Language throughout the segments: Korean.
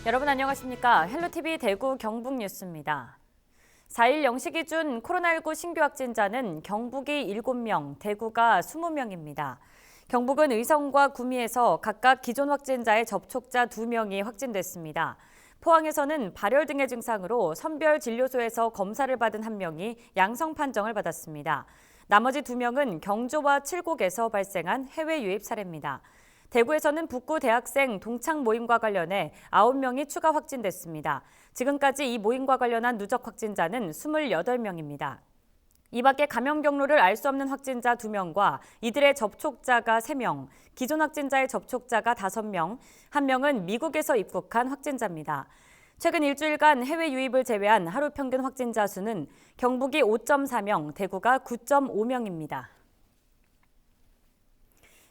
여러분 안녕하십니까? 헬로티비 대구 경북 뉴스입니다. 4일 0시 기준 코로나19 신규 확진자는 경북이 7명, 대구가 20명입니다. 경북은 의성과 구미에서 각각 기존 확진자의 접촉자 2명이 확진됐습니다. 포항에서는 발열 등의 증상으로 선별진료소에서 검사를 받은 1명이 양성 판정을 받았습니다. 나머지 2명은 경주와 칠곡에서 발생한 해외 유입 사례입니다. 대구에서는 북구 대학생 동창 모임과 관련해 9명이 추가 확진됐습니다. 지금까지 이 모임과 관련한 누적 확진자는 28명입니다. 이 밖에 감염 경로를 알 수 없는 확진자 2명과 이들의 접촉자가 3명, 기존 확진자의 접촉자가 5명, 1명은 미국에서 입국한 확진자입니다. 최근 일주일간 해외 유입을 제외한 하루 평균 확진자 수는 경북이 5.4명, 대구가 9.5명입니다.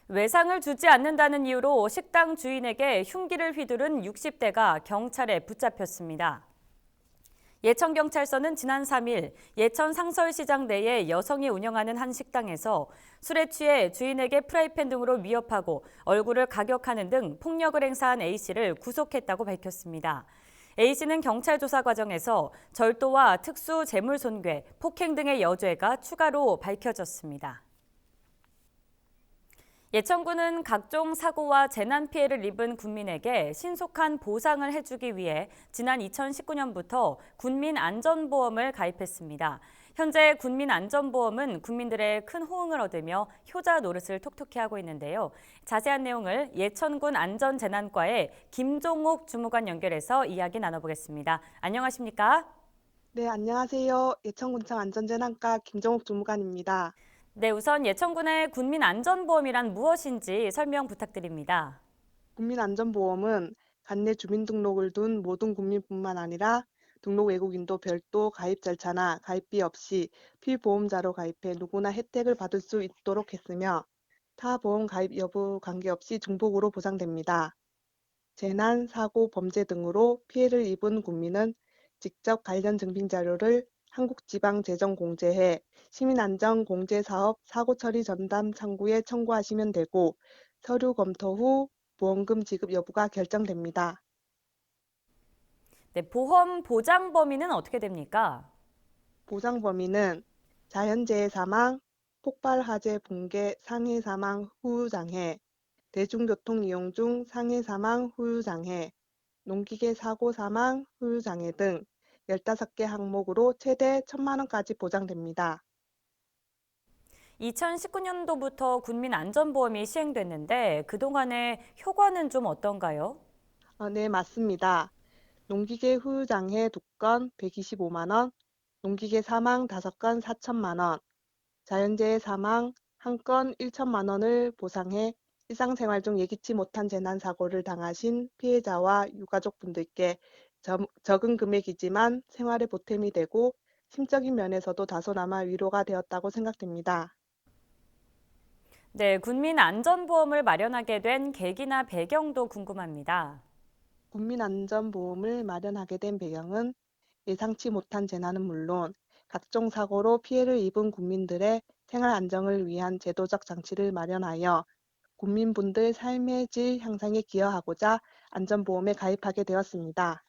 외상을 주지 않는다는 이유로 식당 주인에게 흉기를 휘두른 60대가 경찰에 붙잡혔습니다. 예천경찰서는 지난 3일 예천 상설시장 내에 여성이 운영하는 한 식당에서 술에 취해 주인에게 프라이팬 등으로 위협하고 얼굴을 가격하는 등 폭력을 행사한 A씨를 구속했다고 밝혔습니다. A씨는 경찰 조사 과정에서 절도와 특수 재물 손괴, 폭행 등의 여죄가 추가로 밝혀졌습니다. 예천군은 각종 사고와 재난 피해를 입은 군민에게 신속한 보상을 해주기 위해 지난 2019년부터 군민안전보험을 가입했습니다. 현재 군민안전보험은 국민들의 큰 호응을 얻으며 효자 노릇을 톡톡히 하고 있는데요. 자세한 내용을 예천군 안전재난과의 김종옥 주무관 연결해서 이야기 나눠보겠습니다. 안녕하십니까? 네, 안녕하세요. 예천군청 안전재난과 김정욱 주무관입니다. 네, 우선 예천군의 군민안전보험이란 무엇인지 설명 부탁드립니다. 국민안전보험은 관내 주민등록을 둔 모든 국민뿐만 아니라 등록 외국인도 별도 가입 절차나 가입비 없이 피보험자로 가입해 누구나 혜택을 받을 수 있도록 했으며 타 보험 가입 여부 관계없이 중복으로 보상됩니다. 재난, 사고, 범죄 등으로 피해를 입은 국민은 직접 관련 증빙 자료를 한국지방재정공제회 시민안전공제사업 사고처리 전담 창구에 청구하시면 되고 서류 검토 후 보험금 지급 여부가 결정됩니다. 네, 보험 보장 범위는 어떻게 됩니까? 보상 범위는 자연재해 사망, 폭발화재 붕괴 상해 사망 후유 장해, 대중교통 이용 중 상해 사망 후유 장해, 농기계 사고 사망 후유 장해 등 15개 항목으로 최대 1,000만 원까지 보장됩니다. 2019년도부터 군민안전보험이 시행됐는데 그동안의 효과는 좀 어떤가요? 네, 맞습니다. 농기계 후유 장해 2건 125만 원, 농기계 사망 5건 4천만 원, 자연재해 사망 1건 1천만 원을 보상해 일상생활 중 예기치 못한 재난사고를 당하신 피해자와 유가족분들께 적은 금액이지만 생활에 보탬이 되고 심적인 면에서도 다소나마 위로가 되었다고 생각됩니다. 네, 군민안전보험을 마련하게 된 계기나 배경도 궁금합니다. 국민안전보험을 마련하게 된 배경은 예상치 못한 재난은 물론 각종 사고로 피해를 입은 국민들의 생활 안정을 위한 제도적 장치를 마련하여 국민분들 삶의 질 향상에 기여하고자 안전보험에 가입하게 되었습니다.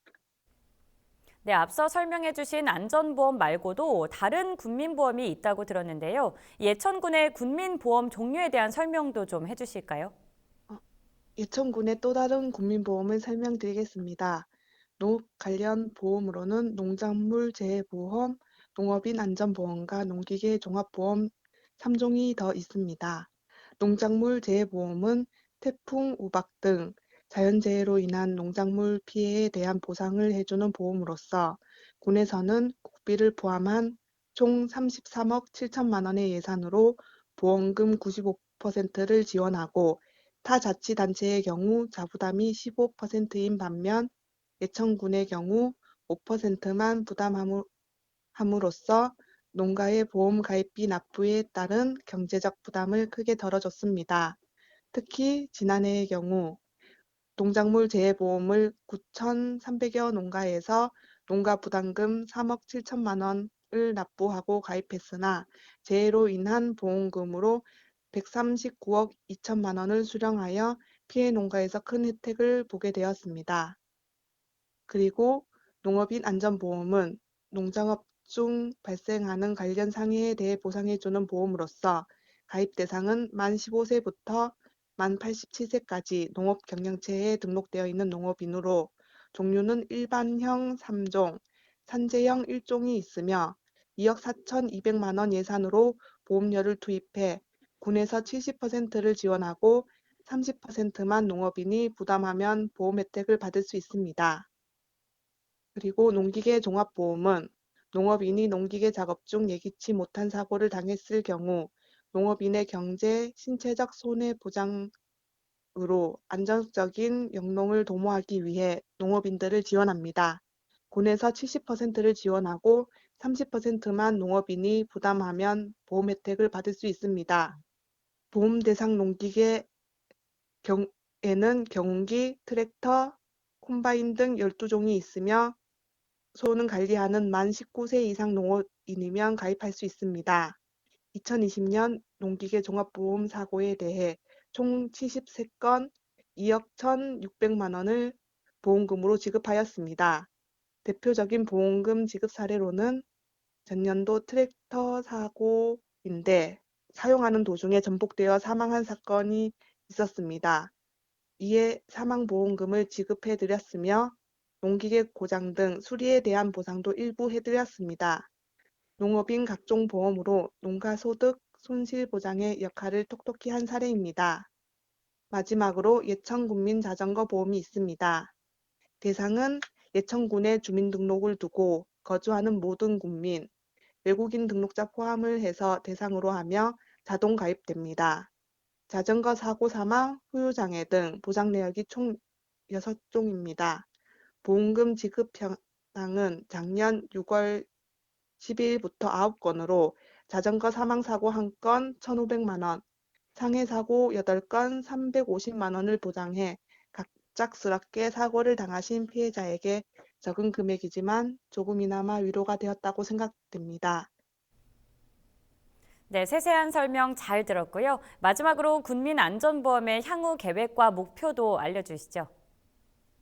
네, 앞서 설명해 주신 안전보험 말고도 다른 군민보험이 있다고 들었는데요. 예천군의 군민보험 종류에 대한 설명도 좀 해주실까요? 어, 예천군의 또 다른 국민보험을 설명드리겠습니다. 농업 관련 보험으로는 농작물 재해보험, 농업인 안전보험과 농기계 종합보험 3종이 더 있습니다. 농작물 재해보험은 태풍, 우박 등 자연재해로 인한 농작물 피해에 대한 보상을 해주는 보험으로서 군에서는 국비를 포함한 총 33억 7천만 원의 예산으로 보험금 95%를 지원하고 타 자치단체의 경우 자부담이 15%인 반면 예천군의 경우 5%만 부담함으로써 농가의 보험 가입비 납부에 따른 경제적 부담을 크게 덜어줬습니다. 특히 지난해의 경우 농작물 재해보험을 9,300여 농가에서 농가 부담금 3억 7천만 원을 납부하고 가입했으나 재해로 인한 보험금으로 139억 2천만 원을 수령하여 피해 농가에서 큰 혜택을 보게 되었습니다. 그리고 농업인 안전보험은 농작업 중 발생하는 관련 상해에 대해 보상해주는 보험으로서 가입 대상은 만 15세부터 만 87세까지 농업 경영체에 등록되어 있는 농업인으로 종류는 일반형 3종, 산재형 1종이 있으며 2억 4,200만 원 예산으로 보험료를 투입해 군에서 70%를 지원하고 30%만 농업인이 부담하면 보험 혜택을 받을 수 있습니다. 그리고 농기계 종합보험은 농업인이 농기계 작업 중 예기치 못한 사고를 당했을 경우 농업인의 경제, 신체적 손해 보장으로 안정적인 영농을 도모하기 위해 농업인들을 지원합니다. 군에서 70%를 지원하고 30%만 농업인이 부담하면 보험 혜택을 받을 수 있습니다. 보험 대상 농기계 에는 경운기, 트랙터, 콤바인 등 12종이 있으며 소는 관리하는 만 19세 이상 농업인이면 가입할 수 있습니다. 2020년 농기계 종합보험 사고에 대해 총 73건 2억 1,600만 원을 보험금으로 지급하였습니다. 대표적인 보험금 지급 사례로는 전년도 트랙터 사고인데 사용하는 도중에 전복되어 사망한 사건이 있었습니다. 이에 사망보험금을 지급해드렸으며 농기계 고장 등 수리에 대한 보상도 일부 해드렸습니다. 농업인 각종 보험으로 농가소득 손실 보장의 역할을 톡톡히 한 사례입니다. 마지막으로 예천군민 자전거 보험이 있습니다. 대상은 예천군에 주민등록을 두고 거주하는 모든 국민, 외국인 등록자 포함을 해서 대상으로 하며 자동 가입됩니다. 자전거 사고 사망, 후유장애 등 보장 내역이 총 6종입니다. 보험금 지급 현황은 작년 6월 12일부터 9건으로 자전거 사망 사고 1건 1,500만 원, 상해 사고 8건 350만 원을 보장해 갑작스럽게 사고를 당하신 피해자에게 적은 금액이지만 조금이나마 위로가 되었다고 생각됩니다. 네, 세세한 설명 잘 들었고요. 마지막으로 국민안전보험의 향후 계획과 목표도 알려주시죠.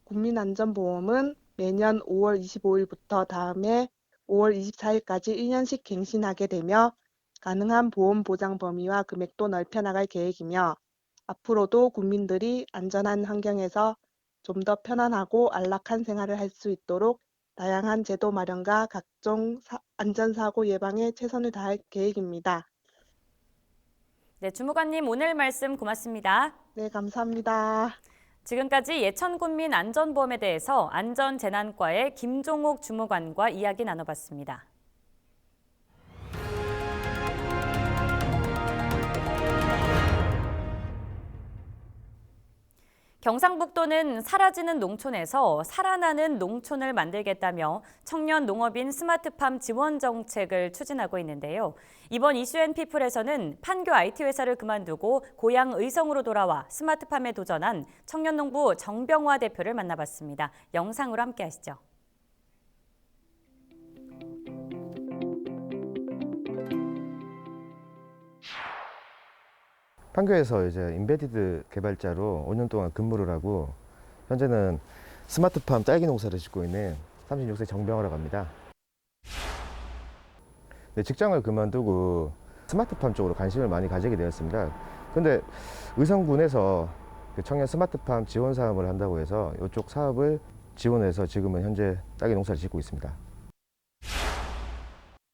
국민안전보험은 매년 5월 25일부터 다음해 5월 24일까지 1년씩 갱신하게 되며 가능한 보험 보장 범위와 금액도 넓혀나갈 계획이며 앞으로도 국민들이 안전한 환경에서 좀 더 편안하고 안락한 생활을 할 수 있도록 다양한 제도 마련과 각종 안전사고 예방에 최선을 다할 계획입니다. 네, 주무관님 오늘 말씀 고맙습니다. 네, 감사합니다. 지금까지 예천군민안전보험에 대해서 안전재난과의 김종욱 주무관과 이야기 나눠봤습니다. 경상북도는 사라지는 농촌에서 살아나는 농촌을 만들겠다며 청년 농업인 스마트팜 지원 정책을 추진하고 있는데요. 이번 이슈앤피플에서는 판교 IT 회사를 그만두고 고향 의성으로 돌아와 스마트팜에 도전한 청년 농부 정병화 대표를 만나봤습니다. 영상으로 함께 하시죠. 판교에서 이제 인베디드 개발자로 5년 동안 근무를 하고 현재는 스마트팜 딸기 농사를 짓고 있는 36세 정병화라고 합니다. 네, 직장을 그만두고 스마트팜 쪽으로 관심을 많이 가지게 되었습니다. 근데 의성군에서 청년 스마트팜 지원 사업을 한다고 해서 이쪽 사업을 지원해서 지금은 현재 딸기 농사를 짓고 있습니다.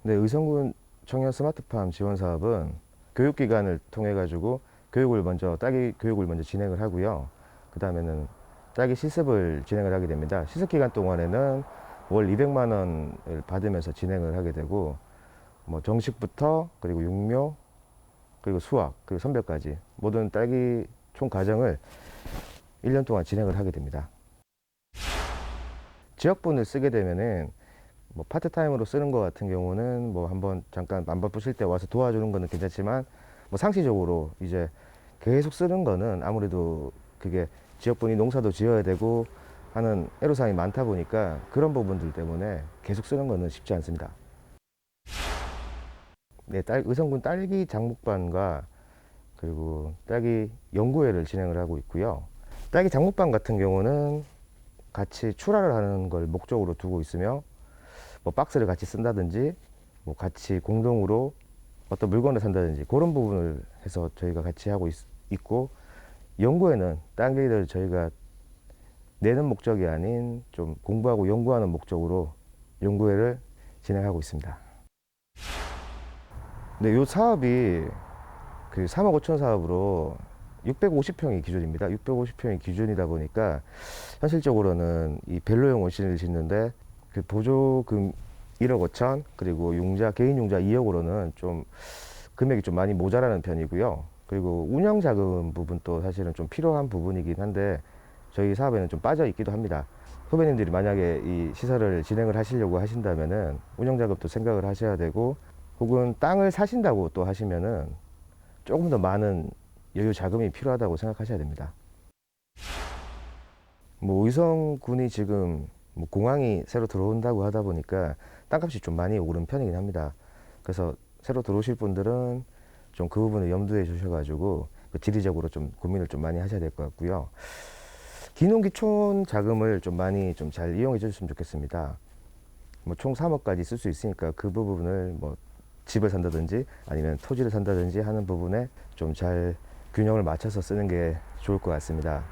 네, 의성군 청년 스마트팜 지원 사업은 교육기관을 통해 가지고 딸기 교육을 먼저 진행을 하고요. 그 다음에는 딸기 실습을 진행을 하게 됩니다. 실습 기간 동안에는 월 200만 원을 받으면서 진행을 하게 되고, 뭐 정식부터 그리고 육묘 그리고 수확 그리고 선별까지 모든 딸기 총 과정을 1년 동안 진행을 하게 됩니다. 지역분을 쓰게 되면은 뭐 파트타임으로 쓰는 것 같은 경우는 뭐 한번 잠깐 안 바쁘실 때 와서 도와주는 거는 괜찮지만 뭐 상시적으로 이제 계속 쓰는 거는 아무래도 그게 지역분이 농사도 지어야 되고 하는 애로사항이 많다 보니까 그런 부분들 때문에 계속 쓰는 거는 쉽지 않습니다. 네, 의성군 딸기 장목반과 그리고 딸기 연구회를 진행을 하고 있고요. 딸기 장목반 같은 경우는 같이 출하를 하는 걸 목적으로 두고 있으며 뭐 박스를 같이 쓴다든지 뭐 같이 공동으로 어떤 물건을 산다든지 그런 부분을 해서 저희가 같이 하고 있고 연구에는 딸기를 저희가 내는 목적이 아닌 좀 공부하고 연구하는 목적으로 연구회를 진행하고 있습니다. 근데 이 사업이 그 3억 5천 사업으로 650평이 기준입니다. 650평이 기준이다 보니까 현실적으로는 이 벨로용 원신을 짓는데 그 보조금 1억 5천 그리고 융자 개인 융자 2억으로는 좀 금액이 좀 많이 모자라는 편이고요. 그리고 운영 자금 부분도 사실은 좀 필요한 부분이긴 한데 저희 사업에는 좀 빠져 있기도 합니다. 후배님들이 만약에 이 시설을 진행을 하시려고 하신다면은 운영 자금도 생각을 하셔야 되고 혹은 땅을 사신다고 또 하시면은 조금 더 많은 여유 자금이 필요하다고 생각하셔야 됩니다. 뭐 의성군이 지금 뭐 공항이 새로 들어온다고 하다 보니까 땅값이 좀 많이 오른 편이긴 합니다. 그래서 새로 들어오실 분들은 좀 그 부분을 염두에 주셔가지고 그 지리적으로 좀 고민을 좀 많이 하셔야 될 것 같고요. 기농기촌 자금을 좀 많이 좀 잘 이용해 주셨으면 좋겠습니다. 뭐 총 3억까지 쓸 수 있으니까 그 부분을 뭐 집을 산다든지 아니면 토지를 산다든지 하는 부분에 좀 잘 균형을 맞춰서 쓰는 게 좋을 것 같습니다.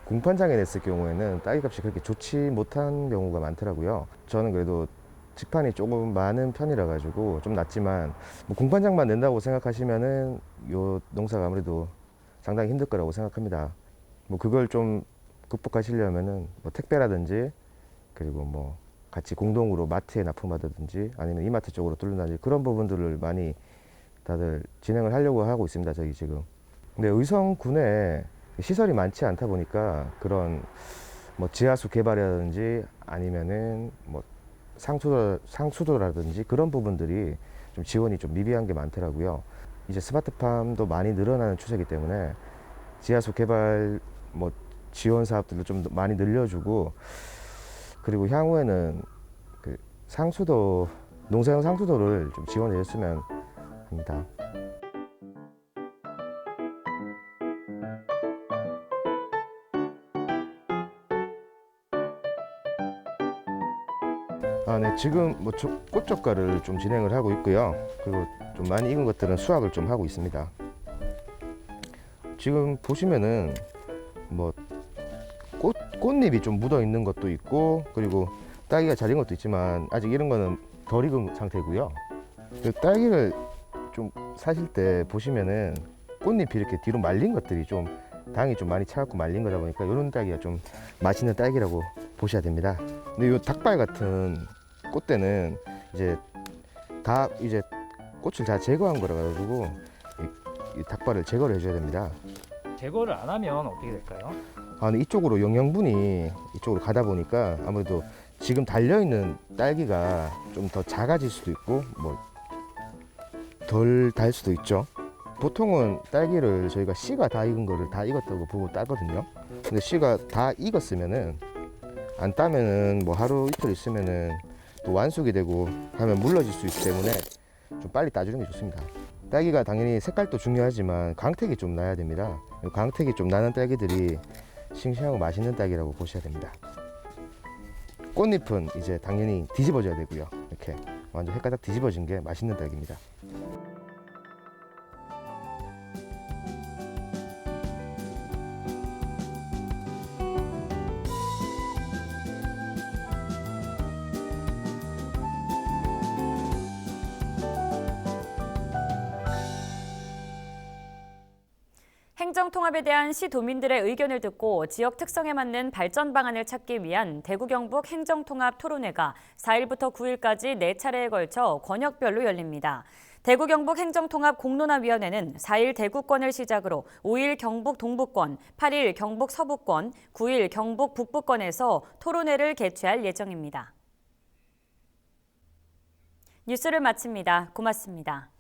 공판장에 냈을 경우에는 딸기값이 그렇게 좋지 못한 경우가 많더라고요. 저는 그래도 직판이 조금 많은 편이라 가지고 좀 낫지만 뭐 공판장만 낸다고 생각하시면은 요 농사가 아무래도 상당히 힘들 거라고 생각합니다. 뭐 그걸 좀 극복하시려면은 뭐 택배라든지 그리고 뭐 같이 공동으로 마트에 납품하다든지 아니면 이마트 쪽으로 뚫는다든지 그런 부분들을 많이 다들 진행을 하려고 하고 있습니다. 저희 지금. 근데 의성군에 시설이 많지 않다 보니까 그런 뭐 지하수 개발이라든지 아니면은 뭐 상수도라든지 그런 부분들이 좀 지원이 좀 미비한 게 많더라고요. 이제 스마트팜도 많이 늘어나는 추세이기 때문에 지하수 개발 뭐 지원 사업들을 좀 많이 늘려주고 그리고 향후에는 그 상수도 농사용 상수도를 좀 지원해 줬으면 합니다. 네, 지금 뭐 꽃젓가를 좀 진행을 하고 있고요. 그리고 좀 많이 익은 것들은 수확을 좀 하고 있습니다. 지금 보시면은 뭐 꽃잎이 좀 묻어 있는 것도 있고 그리고 딸기가 잘 익은 것도 있지만 아직 이런 거는 덜 익은 상태고요. 그 딸기를 좀 사실 때 보시면은 꽃잎이 이렇게 뒤로 말린 것들이 좀 당이 좀 많이 차갖고 말린 거다 보니까 이런 딸기가 좀 맛있는 딸기라고 보셔야 됩니다. 근데 이 닭발 같은 꽃대는 이제 다 이제 꽃을 다 제거한 거라 가지고 이 닭발을 제거를 해줘야 됩니다. 제거를 안 하면 어떻게 될까요? 근데 이쪽으로 영양분이 이쪽으로 가다 보니까 아무래도 지금 달려 있는 딸기가 좀 더 작아질 수도 있고 뭐 덜 달 수도 있죠. 보통은 딸기를 저희가 씨가 다 익은 거를 다 익었다고 보고 따거든요. 근데 씨가 다 익었으면은 안 따면은 뭐 하루 이틀 있으면은 또 완숙이 되고 하면 물러질 수 있기 때문에 좀 빨리 따주는 게 좋습니다. 딸기가 당연히 색깔도 중요하지만 광택이 좀 나야 됩니다. 광택이 좀 나는 딸기들이 싱싱하고 맛있는 딸기라고 보셔야 됩니다. 꽃잎은 이제 당연히 뒤집어져야 되고요. 이렇게 완전 헷가닥 뒤집어진 게 맛있는 딸기입니다. 행정통합에 대한 시도민들의 의견을 듣고 지역 특성에 맞는 발전 방안을 찾기 위한 대구 경북 행정통합 토론회가 4일부터 9일까지 4차례에 걸쳐 권역별로 열립니다. 대구 경북 행정통합 공론화위원회는 4일 대구권을 시작으로 5일 경북 동부권, 8일 경북 서부권, 9일 경북 북부권에서 토론회를 개최할 예정입니다. 뉴스를 마칩니다. 고맙습니다.